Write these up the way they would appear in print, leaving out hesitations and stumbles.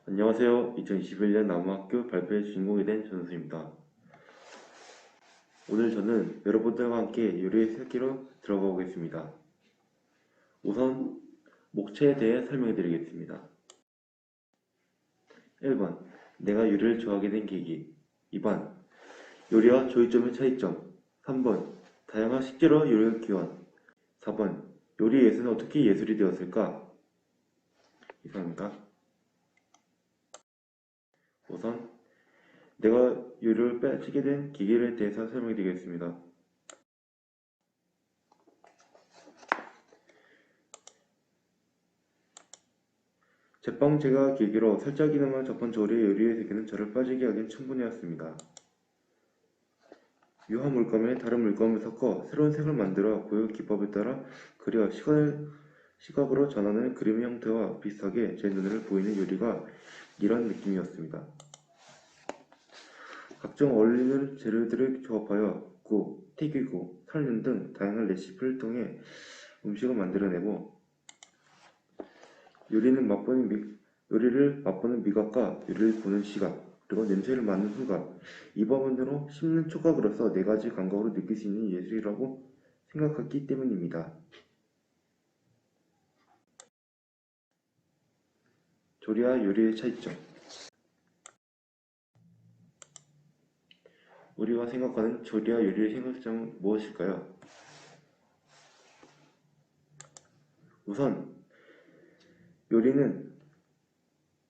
안녕하세요. 2021년 남학교 발표의 주인공이 된 전수입니다. 오늘 저는 여러분들과 함께 요리의 세계로 들어가 보겠습니다. 우선 목차에 대해 설명해 드리겠습니다. 1번. 내가 요리를 좋아하게 된 계기. 2번. 요리와 조리점의 차이점. 3번. 다양한 식재료와 요리의 기원. 4번. 요리 예술은 어떻게 예술이 되었을까? 이상입니다. 우선 내가 요리를 빠지게 된 계기에 대해서 설명해 드리겠습니다. 제빵제가 계기로 살짝 이나마 접한 조리의 요리의 세계는 저를 빠지게 하긴 충분했습니다. 유화 물감에 다른 물감을 섞어 새로운 색을 만들어 고유 기법에 따라 그려 시각으로 전하는 그림의 형태와 비슷하게 제 눈에 보이는 요리가 이런 느낌이었습니다. 각종 어울리는 재료들을 조합하여 굽고, 튀기고, 삶는 등 다양한 레시피를 통해 음식을 만들어내고 요리를 맛보는 미각과 요리를 보는 시각, 그리고 냄새를 맡는 후각, 이 부분으로 씹는 촉각으로서 네 가지 감각으로 느낄 수 있는 예술이라고 생각했기 때문입니다. 조리와 요리의 차이점. 우리가 생각하는 조리와 요리의 생각점은 무엇일까요? 우선 요리는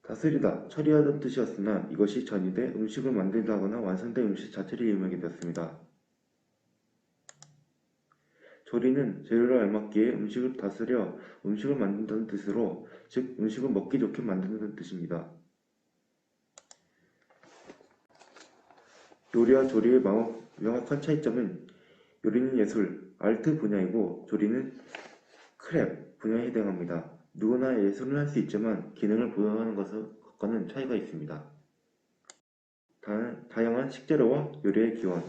다스리다, 처리하던 뜻이었으나 이것이 전이돼 음식을 만들다거나 완성된 음식 자체를 의미하게 되었습니다. 조리는 재료를 알맞게 음식을 다스려 음식을 만든다는 뜻으로, 즉 음식을 먹기 좋게 만드는 뜻입니다. 요리와 조리의 명확한 차이점은 요리는 예술, 아트 분야이고 조리는 크랩 분야에 해당합니다. 누구나 예술은 할 수 있지만 기능을 부여하는 것과는 차이가 있습니다. 다양한 식재료와 요리의 기원.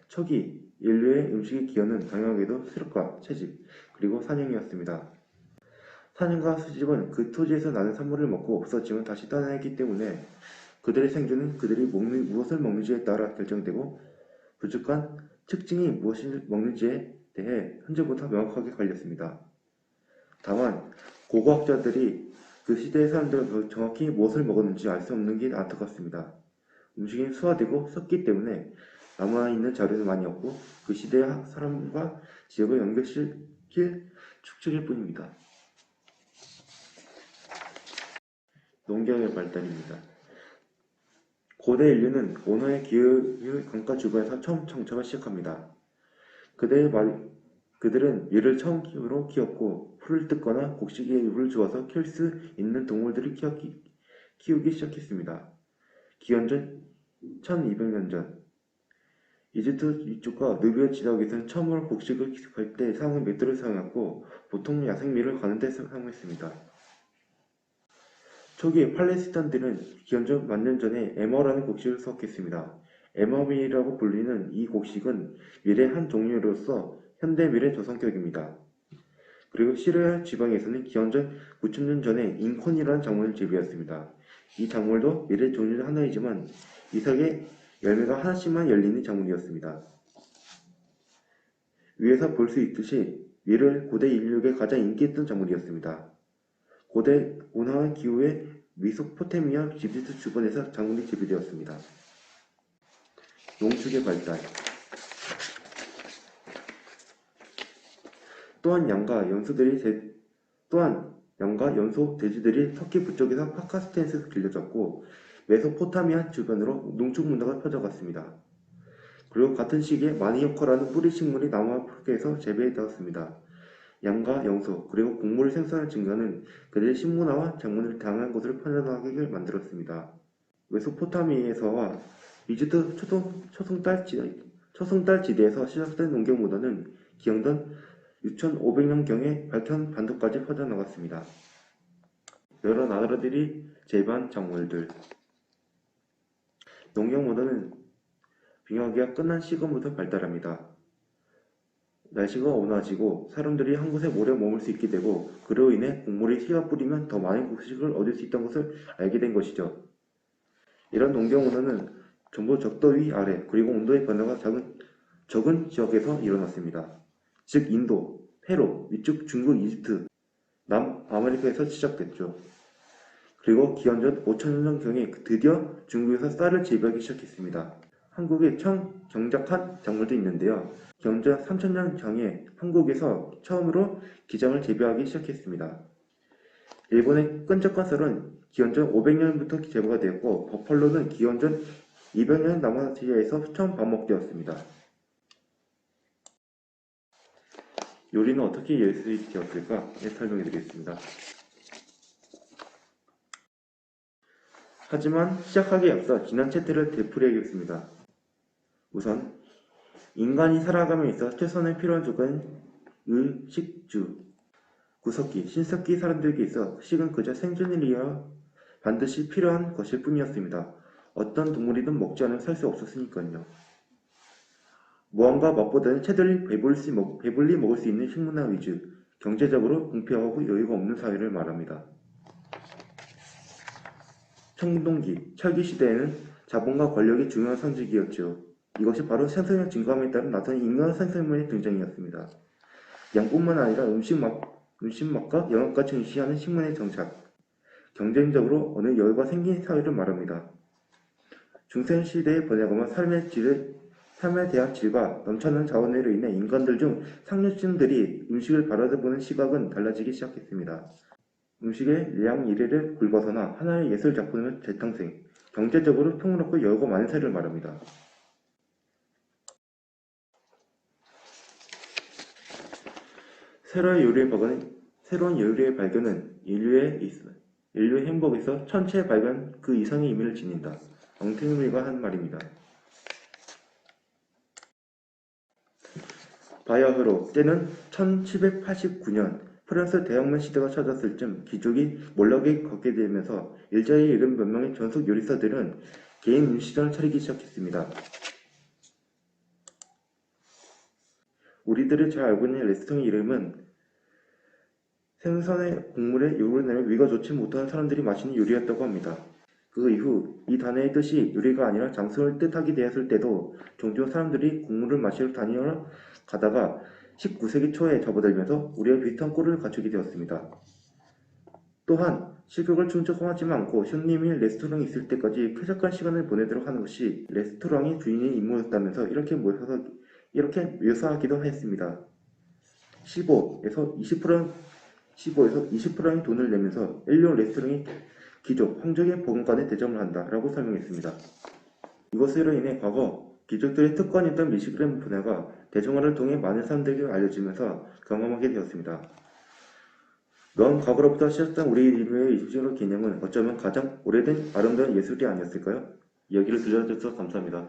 초기 인류의 음식의 기원은 다양하게도 수렵과 채집, 그리고 사냥이었습니다. 사냥과 수집은 그 토지에서 나는 산물을 먹고 없어지면 다시 떠나기 때문에 그들의 생존은 그들이 무엇을 먹는지에 따라 결정되고, 부족한 특징이 무엇을 먹는지에 대해 현재보다 명확하게 갈렸습니다. 다만 고고학자들이 그 시대의 사람들은 정확히 무엇을 먹었는지 알 수 없는 게 안타깝습니다. 음식이 수화되고 섞기 때문에 남아있는 자료도 많이 없고 그 시대의 사람과 지역을 연결시킬 축적일 뿐입니다. 농경의 발달입니다. 고대 인류는 온화의 기후의 강가 주변에서 처음 정착을 시작합니다. 그들은 밀을 처음으로 키웠고, 풀을 뜯거나 곡식에 잎을 주어서 키울 수 있는 동물들을 키우기 시작했습니다. 기원전 1200년 전, 이집트 이쪽과 누비아 지역에서는 처음으로 곡식을 기습할 때 사용한 맷돌을 사용했고, 보통 야생밀을 가는 데 사용했습니다. 초기 팔레스타인들은 기원전 만년 전에 에머라는 곡식을 수확했습니다. 에머밀이라고 불리는 이 곡식은 밀의 한 종류로서 현대 밀의 조성격입니다. 그리고 시리아 지방에서는 기원전 9,000년 전에 인콘이라는 작물을 재배했습니다. 이 작물도 밀의 종류 중 하나이지만 이삭의 열매가 하나씩만 열리는 작물이었습니다. 위에서 볼 수 있듯이 밀은 고대 인류에게 가장 인기 있던 작물이었습니다. 고대 온화한 기후에 메소포타미아 이집트 주변에서 작물이 재배되었습니다. 농축의 발달. 또한 양과 연소 돼지들이 터키 북쪽에서 파카스텐에서 길러졌고, 메소포타미아 주변으로 농축 문화가 퍼져갔습니다. 그리고 같은 시기에 마니오커라는 뿌리 식물이 남아프리카에서 재배되었습니다. 양과 염소, 그리고 곡물을 생산하는 증가는 그들의 식문화와 작물을 다양한 곳으로 퍼져나가게 만들었습니다. 메소포타미아에서와 이집트 초승달 지대에서 시작된 농경 문화는 기원전 6500년경에 발칸 반도까지 퍼져나갔습니다. 여러 나라들이 재배한 작물들. 농경 문화는 빙하기가 끝난 시기부터 발달합니다. 날씨가 온화해지고 사람들이 한 곳에 오래 머물 수 있게 되고 그로 인해 곡물이 씨가 뿌리면 더 많은 곡식을 얻을 수 있다는 것을 알게 된 것이죠. 이런 농경 문화는 전부 적도위 아래 그리고 온도의 변화가 적은 지역에서 일어났습니다. 즉 인도, 페루, 위쪽 중국, 이집트, 남아메리카에서 시작됐죠. 그리고 기원전 5천년경에 드디어 중국에서 쌀을 재배하기 시작했습니다. 한국의 청경작한 작물도 있는데요. 기원전 3000년경에 한국에서 처음으로 기장을 재배하기 시작했습니다. 일본의 끈적한 쌀은 기원전 500년부터 재배가 되었고 버팔로는 기원전 200년 남아시아에서 처음 방목되었습니다. 요리는 어떻게 예술이 되었을까? 설명해 드리겠습니다. 하지만 시작하기에 앞서 지난 챕터를 되풀이하겠습니다. 우선 인간이 살아감에 있어 최선의 필요한 조건은 의, 식, 주. 구석기, 신석기 사람들에게 있어 식은 그저 생존을 위하여 반드시 필요한 것일 뿐이었습니다. 어떤 동물이든 먹지 않으면 살 수 없었으니까요. 무언가 맛보다는 채들이 배불리 먹을 수 있는 식문화 위주, 경제적으로 공평하고 여유가 없는 사회를 말합니다. 청동기, 철기 시대에는 자본과 권력이 중요한 상징이었죠. 이것이 바로 생산력 증가함에 따른 나타난 인간 생산물의 등장이었습니다. 양뿐만 아니라 음식맛과 영양까지 중시하는 식문의 정착, 경쟁적으로 어느 여유가 생긴 사회를 말합니다. 중생시대의 번영은 삶에 대한 질과 넘쳐나는 자원으로 인해 인간들 중 상류층들이 음식을 바라보는 시각은 달라지기 시작했습니다. 음식의 량 이래를 굴벗어나 하나의 예술 작품의 재탄생, 경제적으로 풍요롭고 여유가 많은 사회를 말합니다. 새로운 요리의 발견은 인류의 행복에서 천체의 발견 그 이상의 의미를 지닌다. 엉탱이가 한 말입니다. 바야흐로 때는 1789년 프랑스 대혁명 시대가 찾았을 즈음 귀족이 몰락에 걷게 되면서 일자리에 이른 몇 명의 전속 요리사들은 개인 음식점을 차리기 시작했습니다. 우리들이 잘 알고 있는 레스토랑의 이름은 생선의 국물에 요리를 내면 위가 좋지 못한 사람들이 마시는 요리였다고 합니다. 그 이후 이 단어의 뜻이 요리가 아니라 장소를 뜻하게 되었을 때도 종종 사람들이 국물을 마시러 다니러 가다가 19세기 초에 접어들면서 우리와 비슷한 꼴을 갖추게 되었습니다. 또한 식욕을 충족하지 않고 손님이 레스토랑에 있을 때까지 쾌적한 시간을 보내도록 하는 것이 레스토랑의 주인의 임무였다면서 이렇게 묘사하기도 했습니다. 15에서 20%의 돈을 내면서 일용 레스토랑이 귀족, 황족의 보금간에 대접을 한다 라고 설명했습니다. 이것으로 인해 과거 귀족들의 특권이었던 미식의 분야가 대중화를 통해 많은 사람들에게 알려지면서 경험하게 되었습니다. 먼 과거로부터 시작된 우리 인류의 음식의 개념은 어쩌면 가장 오래된 아름다운 예술이 아니었을까요? 이야기를 들려주셔서 감사합니다.